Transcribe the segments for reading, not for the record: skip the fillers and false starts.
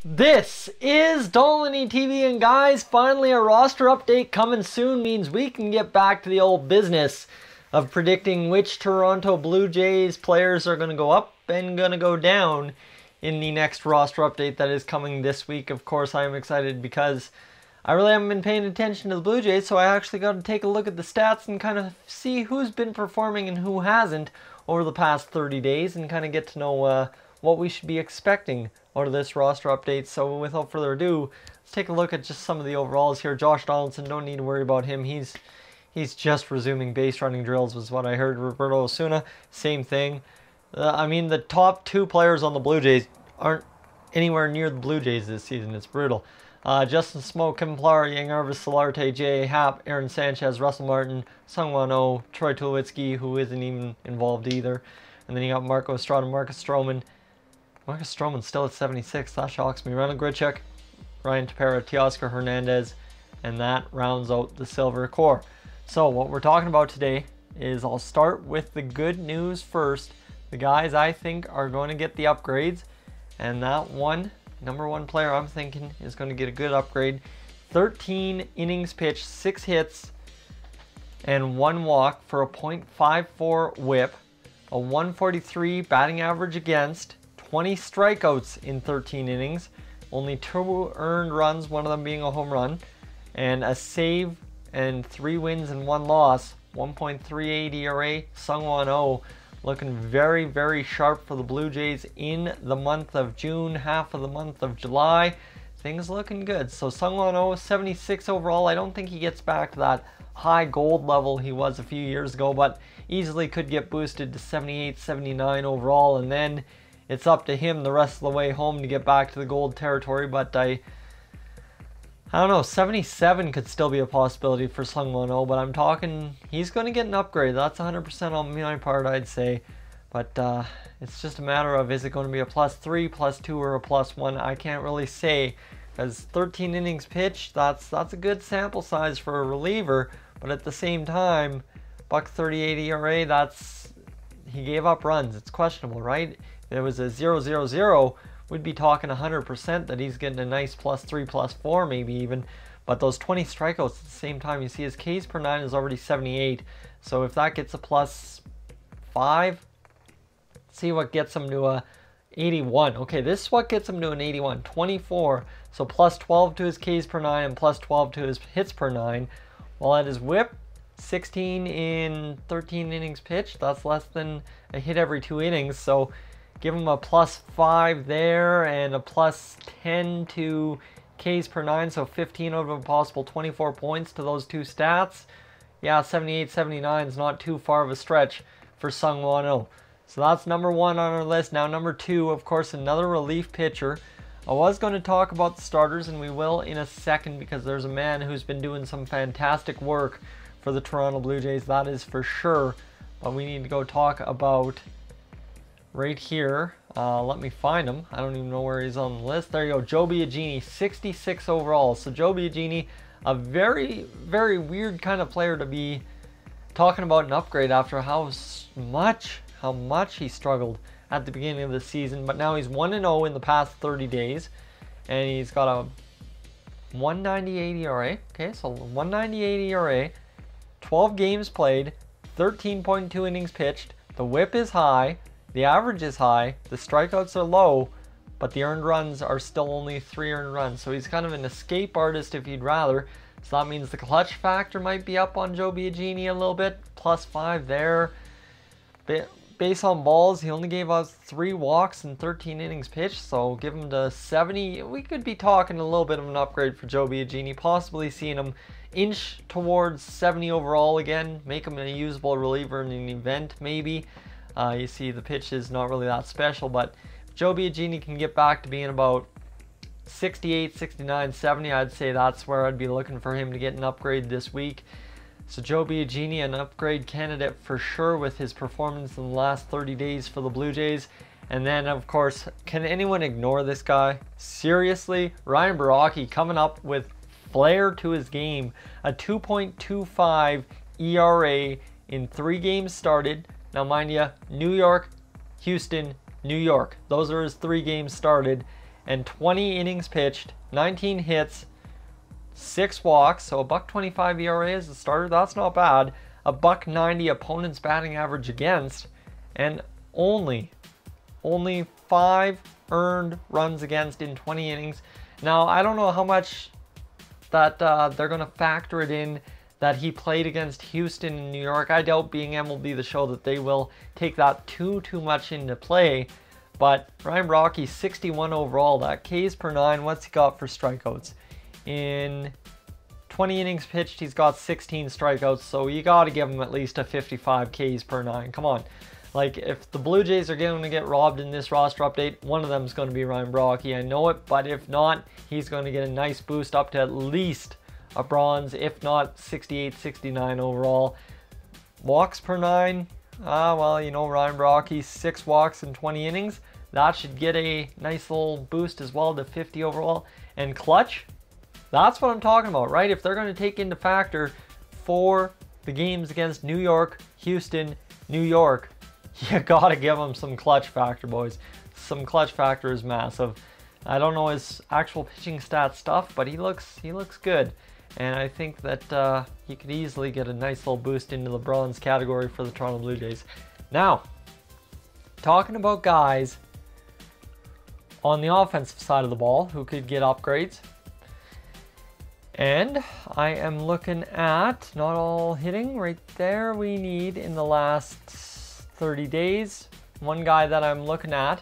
This is Dolany TV, and guys, finally a roster update coming soon means we can get back to the old business of predicting which Toronto Blue Jays players are going to go up and going to go down in the next roster update that is coming this week. Of course, I am excited because I really haven't been paying attention to the Blue Jays, so I actually got to take a look at the stats and kind of see who's been performing and who hasn't over the past 30 days and kind of get to know what we should be expecting out of this roster update. So without further ado, let's take a look at just some of the overalls here. Josh Donaldson, don't need to worry about him. He's just resuming base running drills was what I heard. Roberto Osuna, same thing. I mean, the top two players on the Blue Jays aren't anywhere near the Blue Jays this season. It's brutal. Justin Smoke, Kevin Pillar, Yang Arvis, Solarte, J.A. Happ, Aaron Sanchez, Russell Martin, Sungwon Oh, Troy Tulowitzki, who isn't even involved either. And then you got Marco Estrada, Marcus Stroman. Marcus Stroman's still at 76. That shocks me. Ronald Grichuk, Ryan Tepera, Teoscar Hernandez, and that rounds out the silver core. So what we're talking about today is I'll start with the good news first. The guys I think are going to get the upgrades, and that number one player I'm thinking is going to get a good upgrade. 13 innings pitched, 6 hits, and 1 walk for a .54 whip, a 143 batting average against, 20 strikeouts in 13 innings, only 2 earned runs, one of them being a home run, and a save and 3 wins and 1 loss, 1.38 ERA. Sungwon Oh looking very, very sharp for the Blue Jays in the month of June, half of the month of July. Things looking good. So Sungwon Oh, 76 overall. I don't think he gets back to that high gold level he was a few years ago, but easily could get boosted to 78, 79 overall, and then it's up to him the rest of the way home to get back to the gold territory. But I don't know, 77 could still be a possibility for Sungwon Oh, but I'm talking he's going to get an upgrade. That's 100% on my part, I'd say. But it's just a matter of, is it going to be a +3, +2, or a +1? I can't really say, because 13 innings pitched, that's a good sample size for a reliever. But at the same time, .38 ERA, he gave up runs. It's questionable, right? If it was a 0-0-0, we'd be talking 100% that he's getting a nice +3, +4 maybe even. But those 20 strikeouts at the same time, you see his Ks per 9 is already 78. So if that gets a +5, see what gets him to a 81. Okay, this is what gets him to an 81. 24. So +12 to his Ks per 9 and +12 to his hits per 9. While at his whip, 16 in 13 innings pitched. That's less than a hit every 2 innings. So give him a +5 there and a +10 to Ks per 9, so 15 out of a possible 24 points to those two stats. Yeah, 78, 79 is not too far of a stretch for Sungwon Oh. So that's number 1 on our list. Now number 2, of course, another relief pitcher. I was going to talk about the starters, and we will in a second, because there's a man who's been doing some fantastic work for the Toronto Blue Jays, that is for sure. But we need to go talk about right here. Let me find him. I don't even know where he's on the list. There you go. Joe Biagini, 66 overall. So Joe Biagini, a very, very weird kind of player to be talking about an upgrade after how much he struggled at the beginning of the season. But now he's 1-0 in the past 30 days, and he's got a 1.98 ERA. Okay, so 1.98 ERA, 12 games played, 13.2 innings pitched. The whip is high. The average is high, the strikeouts are low, but the earned runs are still only 3 earned runs. So he's kind of an escape artist if you'd rather. So that means the clutch factor might be up on Joe Biagini a little bit. +5 there. Base on balls, he only gave us 3 walks in 13 innings pitched. So give him to 70. We could be talking a little bit of an upgrade for Joe Biagini. Possibly seeing him inch towards 70 overall again. Make him a usable reliever in an event maybe. You see the pitch is not really that special, but if Joe Biagini can get back to being about 68, 69, 70, I'd say that's where I'd be looking for him to get an upgrade this week. So Joe Biagini, an upgrade candidate for sure with his performance in the last 30 days for the Blue Jays. And then, of course, can anyone ignore this guy? Seriously? Ryan Baraki coming up with flair to his game. A 2.25 ERA in 3 games started. Now, mind you, New York, Houston, New York. Those are his 3 games started. and 20 innings pitched, 19 hits, 6 walks, so a $1.25 ERA as a starter, that's not bad. A $1.90 opponent's batting average against, and only 5 earned runs against in 20 innings. Now, I don't know how much that they're going to factor it in that he played against Houston and New York. I doubt, being MLB The Show, that they will take that too much into play. But Ryan Brockie, 61 overall. That Ks per 9, what's he got for strikeouts? In 20 innings pitched, he's got 16 strikeouts, so you got to give him at least a 55 Ks per 9. Come on. Like, if the Blue Jays are going to get robbed in this roster update, one of them is going to be Ryan Brockie. I know it, but if not, he's going to get a nice boost up to at least a bronze, if not 68, 69 overall. Walks per 9, well, you know, Ryan Brockie, 6 walks in 20 innings. That should get a nice little boost as well to 50 overall. And clutch, that's what I'm talking about, right? If they're going to take into factor for the games against New York, Houston, New York, you got to give them some clutch factor, boys. Some clutch factor is massive. I don't know his actual pitching stat stuff, but he looks good. And I think that he could easily get a nice little boost into the bronze category for the Toronto Blue Jays. Now, talking about guys on the offensive side of the ball who could get upgrades. And I am looking at, not all hitting, right there, we need in the last 30 days. One guy that I'm looking at,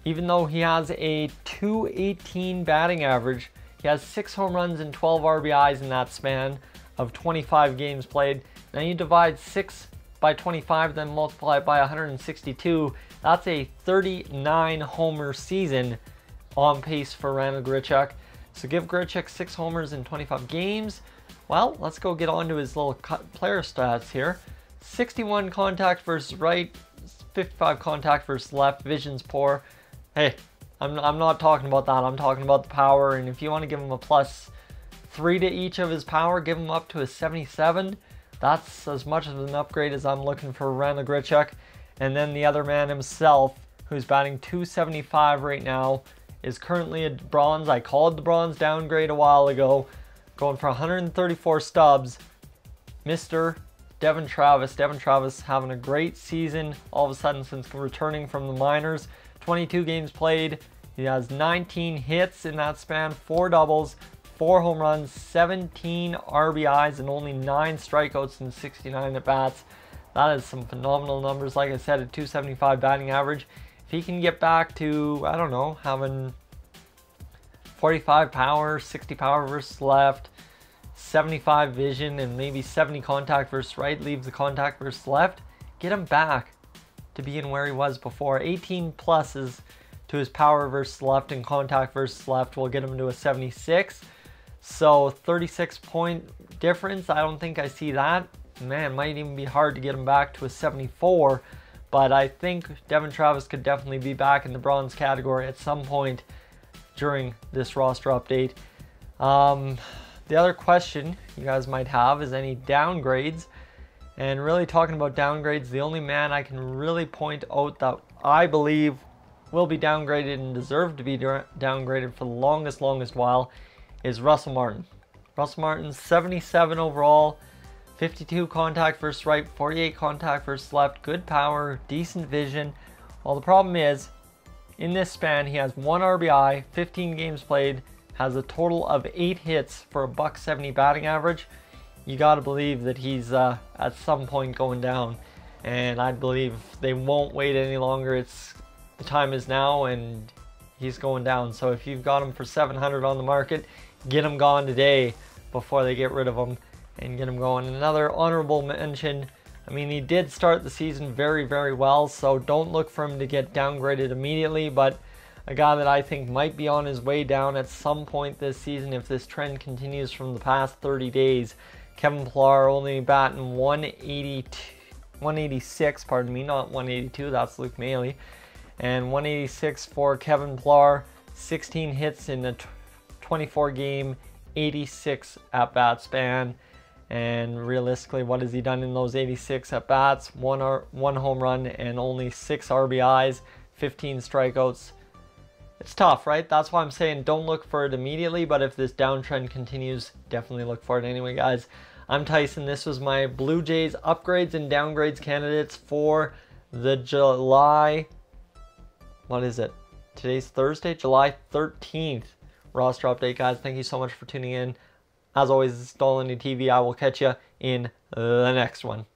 even though he has a .218 batting average, he has 6 home runs and 12 RBIs in that span of 25 games played. Now you divide 6 by 25, then multiply it by 162. That's a 39 homer season on pace for Randal Grichuk. So give Grichuk 6 homers in 25 games. Well, let's go get on to his little player stats here. 61 contact versus right, 55 contact versus left, vision's poor. Hey, I'm not talking about that. I'm talking about the power, and if you want to give him a +3 to each of his power, give him up to a 77. That's as much of an upgrade as I'm looking for Randal Grichuk. And then the other man himself, who's batting .275 right now, is currently a bronze. I called the bronze downgrade a while ago, going for 134 stubs. Mr. Devon Travis. Devon Travis having a great season all of a sudden since returning from the minors. 22 games played. He has 19 hits in that span, 4 doubles, 4 home runs, 17 RBIs, and only 9 strikeouts in 69 at-bats. That is some phenomenal numbers. Like I said, a .275 batting average. If he can get back to, I don't know, having 45 power, 60 power versus left, 75 vision, and maybe 70 contact versus right, leaves the contact versus left, get him back to being where he was before. 18 pluses to his power versus left and contact versus left will get him to a 76. So 36-point difference. I don't think I see that. Man, it might even be hard to get him back to a 74. But I think Devon Travis could definitely be back in the bronze category at some point during this roster update. The other question you guys might have is any downgrades. And really talking about downgrades, the only man I can really point out that I believe will be downgraded and deserve to be downgraded for the longest while is Russell Martin. Russell Martin, 77 overall, 52 contact versus right, 48 contact versus left, good power, decent vision. Well, the problem is, in this span, he has 1 RBI, 15 games played, has a total of 8 hits for a .170 batting average. You got to believe that he's at some point going down, and I believe they won't wait any longer. The time is now, and he's going down. So if you've got him for 700 on the market, get him gone today before they get rid of him and get him going. Another honorable mention, I mean, he did start the season very well, so don't look for him to get downgraded immediately, but a guy that I think might be on his way down at some point this season if this trend continues from the past 30 days. Kevin Pillar only batting 186, pardon me, not 182, that's Luke Mailey. And 186 for Kevin Pillar, 16 hits in a 24-game, 86 at-bat span. And realistically, what has he done in those 86 at-bats? One home run and only 6 RBIs, 15 strikeouts. It's tough, right? That's why I'm saying don't look for it immediately, but if this downtrend continues, definitely look for it anyway, guys. I'm Tyson. This was my Blue Jays upgrades and downgrades candidates for the July, what is it? Today's Thursday, July 13th roster update, guys. Thank you so much for tuning in. As always, this is Dynasty TV. I will catch you in the next one.